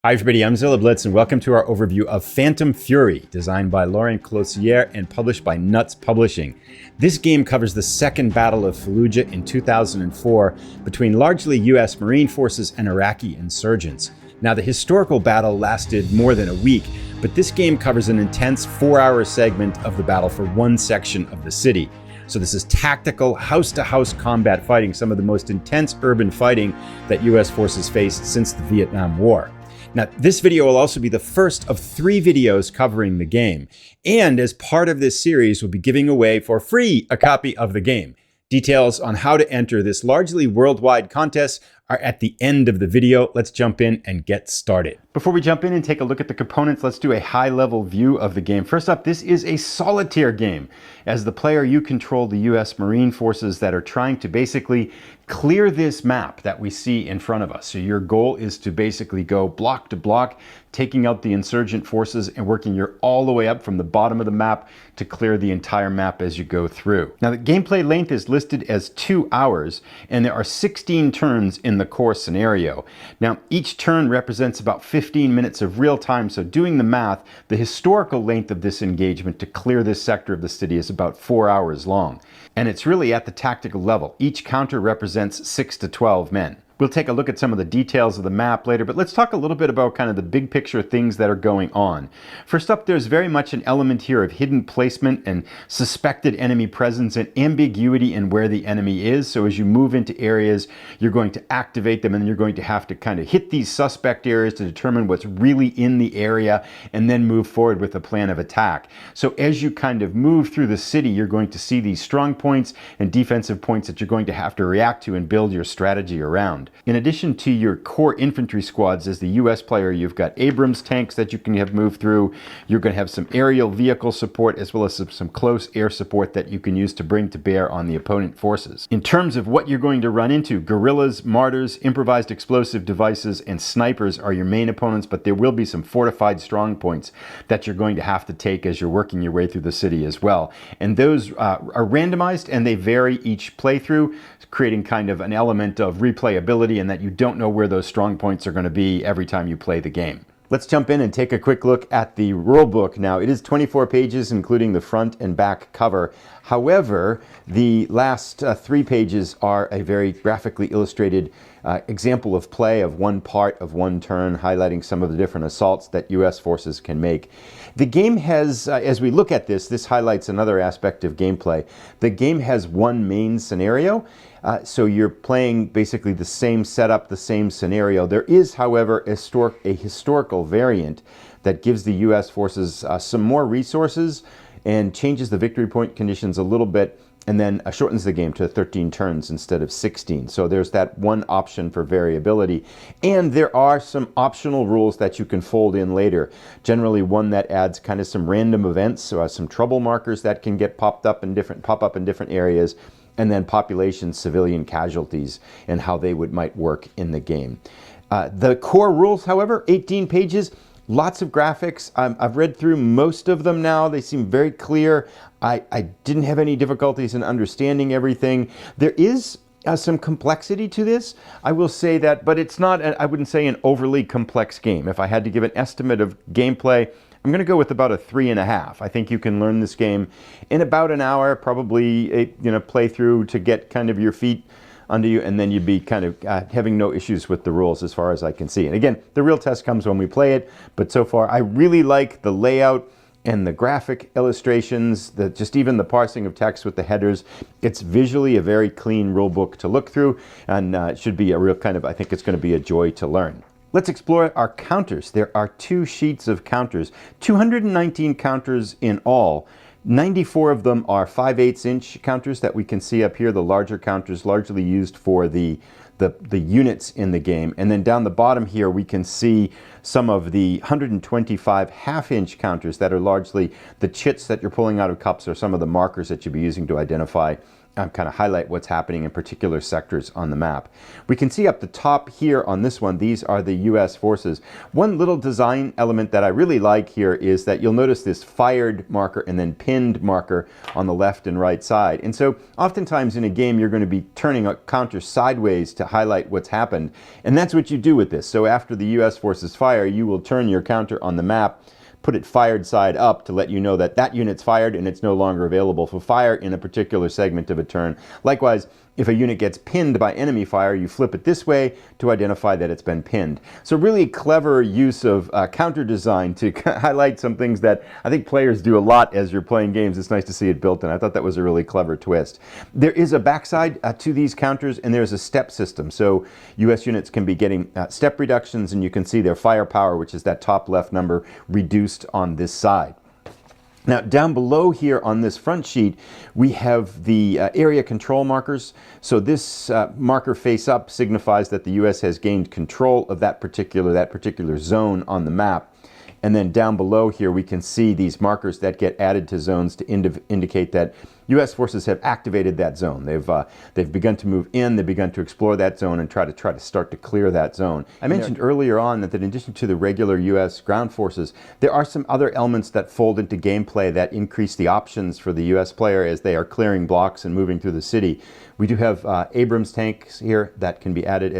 Hi everybody, I'm Zilla Blitz and welcome to our overview of Phantom Fury, designed by Laurent Closier and published by Nuts Publishing. This game covers the second Battle of Fallujah in 2004 between largely US Marine forces and Iraqi insurgents. Now, the historical battle lasted more than a week, but this game covers an intense 4-hour segment of the battle for one section of the city. So this is tactical, house-to-house combat fighting, some of the most intense urban fighting that US forces faced since the Vietnam War. Now, this video will also be the first of 3 videos covering the game. And as part of this series, we'll be giving away for free a copy of the game. Details on how to enter this largely worldwide contest are at the end of the video. Let's jump in and get started. Before we jump in and take a look at the components, let's do a high-level view of the game. First up, this is a solitaire game. As the player, you control the US Marine forces that are trying to basically clear this map that we see in front of us. So your goal is to basically go block to block, taking out the insurgent forces and working your all the way up from the bottom of the map to clear the entire map as you go through. Now, the gameplay length is listed as 2 hours, and there are 16 turns in the core scenario. Now, each turn represents about 15 minutes of real time, so doing the math, the historical length of this engagement to clear this sector of the city is about 4 hours long. And it's really at the tactical level. Each counter represents 6 to 12 men. We'll take a look at some of the details of the map later, but let's talk a little bit about kind of the big picture things that are going on. First up, there's very much an element here of hidden placement and suspected enemy presence and ambiguity in where the enemy is. So as you move into areas, you're going to activate them and you're going to have to kind of hit these suspect areas to determine what's really in the area and then move forward with a plan of attack. So as you kind of move through the city, you're going to see these strong points and defensive points that you're going to have to react to and build your strategy around. In addition to your core infantry squads, as the US player, you've got Abrams tanks that you can have moved through. You're going to have some aerial vehicle support as well as some close air support that you can use to bring to bear on the opponent forces. In terms of what you're going to run into, guerrillas, martyrs, improvised explosive devices, and snipers are your main opponents, but there will be some fortified strong points that you're going to have to take as you're working your way through the city as well. And those are randomized and they vary each playthrough, creating kind of an element of replayability and that you don't know where those strong points are going to be every time you play the game. Let's jump in and take a quick look at the rulebook. Now, it is 24 pages, including the front and back cover. However, the last 3 pages are a very graphically illustrated example of play of one part of one turn, highlighting some of the different assaults that US forces can make. The game has, as we look at this highlights another aspect of gameplay. The game has one main scenario. So you're playing basically the same setup, the same scenario. There is, however, a historical variant that gives the US forces some more resources and changes the victory point conditions a little bit, and then shortens the game to 13 turns instead of 16. So there's that one option for variability. And there are some optional rules that you can fold in later. Generally one that adds kind of some random events, so some trouble markers that can get pop up in different areas, and then population civilian casualties and how they might work in the game. The core rules, however, 18 pages, lots of graphics. I've read through most of them now. They seem very clear. I didn't have any difficulties in understanding everything. There is some complexity to this, I will say that, but it's not, I wouldn't say, an overly complex game. If I had to give an estimate of gameplay, I'm going to go with about a 3.5. I think you can learn this game in about an hour, probably a playthrough to get kind of your feet under you, and then you'd be kind of having no issues with the rules as far as I can see. And again, the real test comes when we play it, but so far I really like the layout and the graphic illustrations, just even the parsing of text with the headers. It's visually a very clean rule book to look through, and it should be a real kind of, I think it's going to be a joy to learn. Let's explore our counters. There are 2 sheets of counters, 219 counters in all. 94 of them are 5/8 inch counters that we can see up here, the larger counters largely used for the units in the game. And then down the bottom here we can see some of the 125 half-inch counters that are largely the chits that you're pulling out of cups or some of the markers that you'll be using to identify kind of highlight what's happening in particular sectors on the map. We can see up the top here on this one, these are the US forces. One little design element that I really like here is that you'll notice this fired marker and then pinned marker on the left and right side. And so oftentimes in a game, you're going to be turning a counter sideways to highlight what's happened. And that's what you do with this. So after the US forces fire, you will turn your counter on the map, put it fired side up to let you know that that unit's fired and it's no longer available for fire in a particular segment of a turn. Likewise, if a unit gets pinned by enemy fire, you flip it this way to identify that it's been pinned. So really clever use of counter design to highlight some things that I think players do a lot as you're playing games. It's nice to see it built in. I thought that was a really clever twist. There is a backside to these counters, and there's a step system. So US units can be getting step reductions, and you can see their firepower, which is that top left number, reduced on this side. Now down below here on this front sheet, we have the area control markers. So this marker face up signifies that the US has gained control of that particular zone on the map. And then down below here, we can see these markers that get added to zones to indicate that U.S. forces have activated that zone. They've begun to move in, they've begun to explore that zone and try to start to clear that zone. I mentioned earlier on that in addition to the regular U.S. ground forces, there are some other elements that fold into gameplay that increase the options for the U.S. player as they are clearing blocks and moving through the city. We do have Abrams tanks here that can be added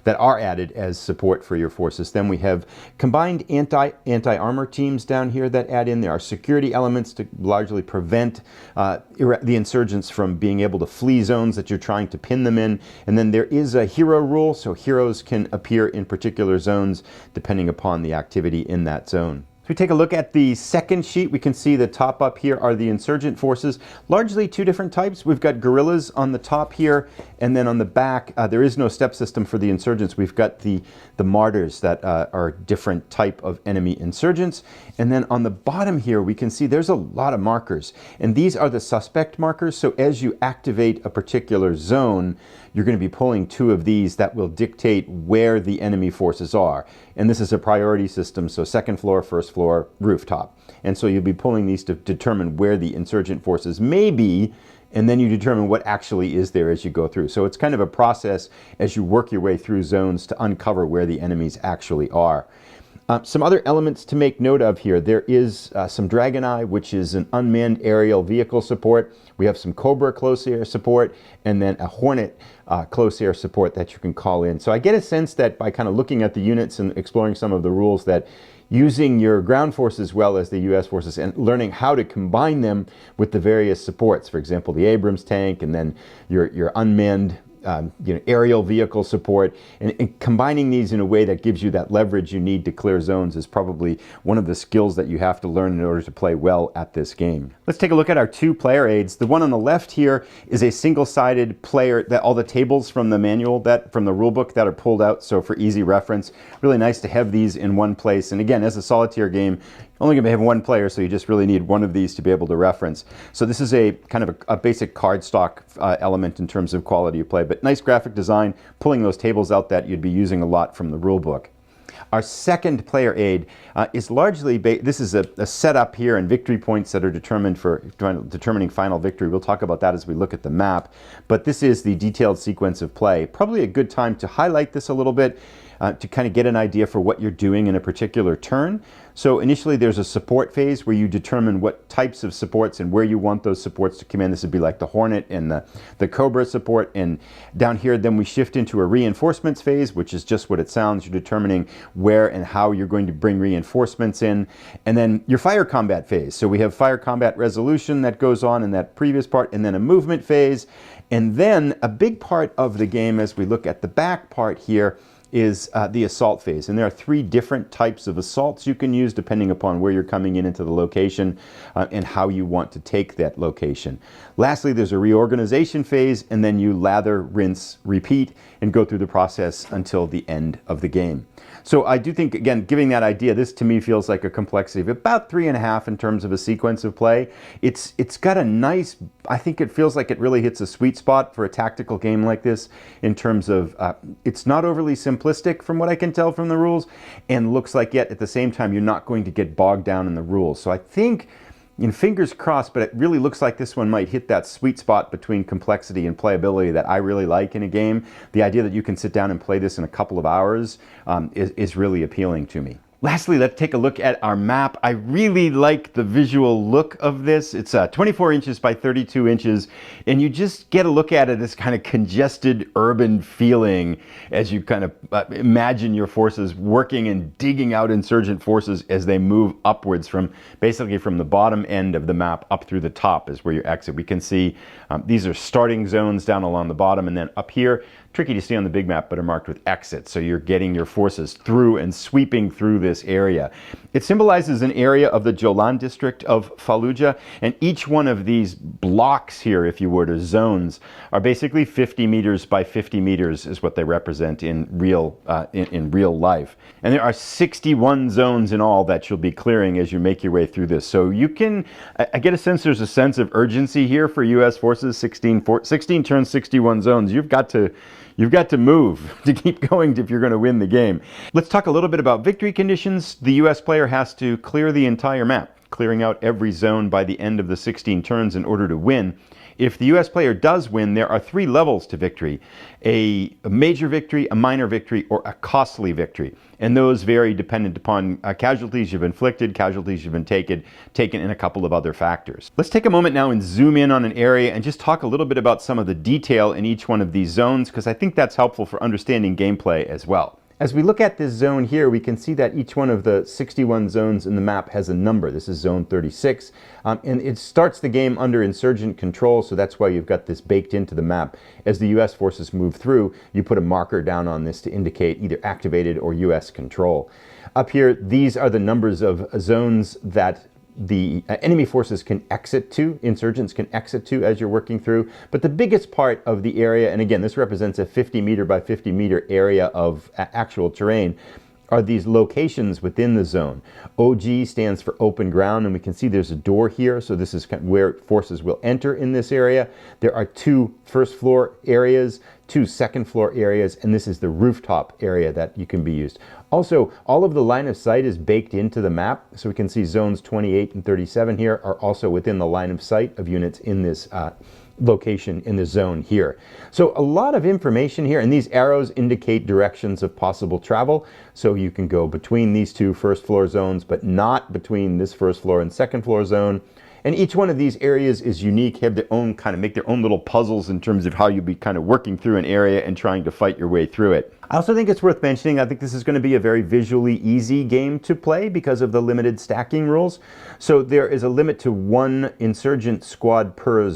that are added as support for your forces. Then we have combined anti-armor teams down here that add in. There are security elements to largely prevent the insurgents from being able to flee zones that you're trying to pin them in. And then there is a hero rule, so heroes can appear in particular zones depending upon the activity in that zone. If we take a look at the second sheet, we can see the top up here are the insurgent forces, largely two different types. We've got guerrillas on the top here, and then on the back, there is no step system for the insurgents. We've got the martyrs that are a different type of enemy insurgents. And then on the bottom here, we can see there's a lot of markers. And these are the suspect markers. So as you activate a particular zone, you're going to be pulling two of these that will dictate where the enemy forces are. And this is a priority system, so second floor, first floor, rooftop. And so you'll be pulling these to determine where the insurgent forces may be, and then you determine what actually is there as you go through. So it's kind of a process as you work your way through zones to uncover where the enemies actually are. Some other elements to make note of here. There is some Dragon Eye, which is an unmanned aerial vehicle support. We have some Cobra close air support, and then a Hornet close air support that you can call in. So I get a sense that by kind of looking at the units and exploring some of the rules, that using your ground forces as well as the U.S. forces and learning how to combine them with the various supports, for example, the Abrams tank and then your unmanned aerial vehicle support, and combining these in a way that gives you that leverage you need to clear zones is probably one of the skills that you have to learn in order to play well at this game. Let's take a look at our two player aids. The one on the left here is a single-sided player, that all the tables from the manual, from the rulebook, that are pulled out, so for easy reference. Really nice to have these in one place. And again, as a solitaire game, only going to have one player, so you just really need one of these to be able to reference. So this is a kind of a basic cardstock element in terms of quality of play, but nice graphic design, pulling those tables out that you'd be using a lot from the rulebook. Our second player aid is largely, this is a setup here and victory points that are determined for determining final victory. We'll talk about that as we look at the map, but this is the detailed sequence of play. Probably a good time to highlight this a little bit to kind of get an idea for what you're doing in a particular turn. So initially there's a support phase where you determine what types of supports and where you want those supports to come in. This would be like the Hornet and the Cobra support. And down here then we shift into a reinforcements phase, which is just what it sounds. You're determining where and how you're going to bring reinforcements in. And then your fire combat phase. So we have fire combat resolution that goes on in that previous part, and then a movement phase. And then a big part of the game as we look at the back part here is the assault phase. And there are three different types of assaults you can use depending upon where you're coming into the location and how you want to take that location. Lastly, there's a reorganization phase, and then you lather, rinse, repeat, and go through the process until the end of the game. So I do think, again, giving that idea, this to me feels like a complexity of about 3.5 in terms of a sequence of play. It's got a nice, I think it feels like it really hits a sweet spot for a tactical game like this in terms of it's not overly simplistic from what I can tell from the rules, and looks like yet at the same time you're not going to get bogged down in the rules. So I think And fingers crossed, but it really looks like this one might hit that sweet spot between complexity and playability that I really like in a game. The idea that you can sit down and play this in a couple of hours is really appealing to me. Lastly, let's take a look at our map. I really like the visual look of this. It's 24 inches by 32 inches, and you just get a look at it as kind of congested urban feeling as you kind of imagine your forces working and digging out insurgent forces as they move upwards from basically from the bottom end of the map up through the top is where you exit. We can see these are starting zones down along the bottom, and then up here, tricky to see on the big map, but are marked with exits. So you're getting your forces through and sweeping through this area. It symbolizes an area of the Jolan district of Fallujah, and each one of these blocks here, if you were to zones, are basically 50 meters by 50 meters is what they represent in real life. And there are 61 zones in all that you'll be clearing as you make your way through this. So you can, I get a sense there's a sense of urgency here for U.S. forces. 16 turns, 61 zones. You've got to move to keep going if you're going to win the game. Let's talk a little bit about victory conditions. The US player has to clear the entire map, clearing out every zone by the end of the 16 turns in order to win. If the US player does win, there are 3 levels to victory: a major victory, a minor victory, or a costly victory. And those vary dependent upon casualties you've inflicted, casualties you've been taken, and a couple of other factors. Let's take a moment now and zoom in on an area and just talk a little bit about some of the detail in each one of these zones, because I think that's helpful for understanding gameplay as well. As we look at this zone here, we can see that each one of the 61 zones in the map has a number. This is zone 36, and it starts the game under insurgent control, so that's why you've got this baked into the map. As the US forces move through, you put a marker down on this to indicate either activated or US control. Up here, these are the numbers of zones that the enemy forces can exit to, insurgents can exit to as you're working through. But the biggest part of the area, and again, this represents a 50 meter by 50 meter area of actual terrain, are these locations within the zone. OG stands for open ground, and we can see there's a door here, so this is where forces will enter in this area. There are 2 first floor areas, 2 second floor areas, and this is the rooftop area that you can be used. Also, all of the line of sight is baked into the map, so we can see zones 28 and 37 here are also within the line of sight of units in this location in the zone here. So a lot of information here, and these arrows indicate directions of possible travel. So you can go between these 2 first floor zones, but not between this first floor and second floor zone. And each one of these areas is unique, have their own make their own little puzzles in terms of how you'll be kind of working through an area and trying to fight your way through it. I also think it's worth mentioning, I think this is going to be a very visually easy game to play because of the limited stacking rules. So there is a limit to 1 insurgent squad per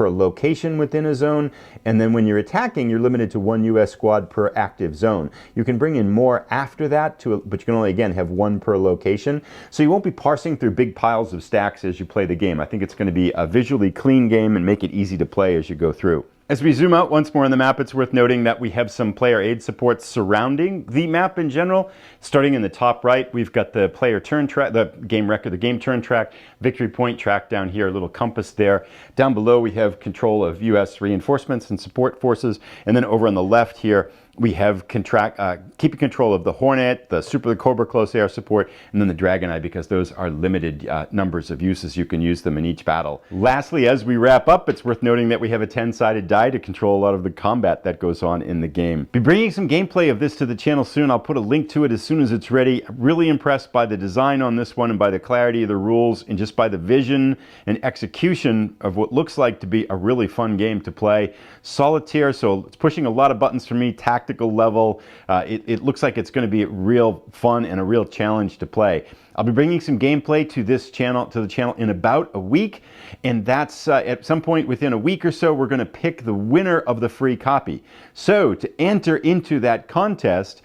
location within a zone, and then when you're attacking, you're limited to 1 US squad per active zone. You can bring in more after that, but you can only, again, have 1 per location. So you won't be parsing through big piles of stacks as you play the game. I think it's going to be a visually clean game and make it easy to play as you go through. As we zoom out once more on the map, it's worth noting that we have some player aid support surrounding the map in general. Starting in the top right, we've got the player turn track, the game record, the game turn track, victory point track down here, a little compass there. Down below, we have control of US reinforcements and support forces. And then over on the left here, we have keeping control of the Hornet, the Cobra Close Air support, and then the Dragon Eye, because those are limited numbers of uses. You can use them in each battle. Lastly, as we wrap up, it's worth noting that we have a 10-sided die to control a lot of the combat that goes on in the game. Be bringing some gameplay of this to the channel soon. I'll put a link to it as soon as it's ready. I'm really impressed by the design on this one and by the clarity of the rules and just by the vision and execution of what looks like to be a really fun game to play. Solitaire, so it's pushing a lot of buttons for me, tactical level. It looks like it's going to be real fun and a real challenge to play. I'll be bringing some gameplay to the channel in about a week, and that's at some point within a week or so we're going to pick the winner of the free copy. So to enter into that contest,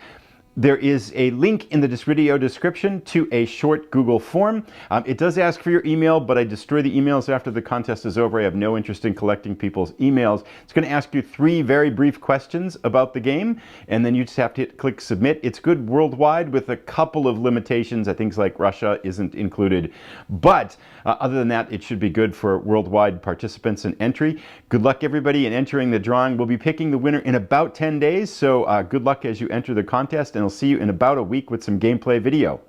there is a link in the video description to a short Google form. It does ask for your email, but I destroy the emails after the contest is over. I have no interest in collecting people's emails. It's going to ask you 3 very brief questions about the game, and then you just have to click submit. It's good worldwide with a couple of limitations. I think like Russia isn't included, but other than that, it should be good for worldwide participants and entry. Good luck, everybody, in entering the drawing. We'll be picking the winner in about 10 days, so good luck as you enter the contest, and I'll see you in about a week with some gameplay video.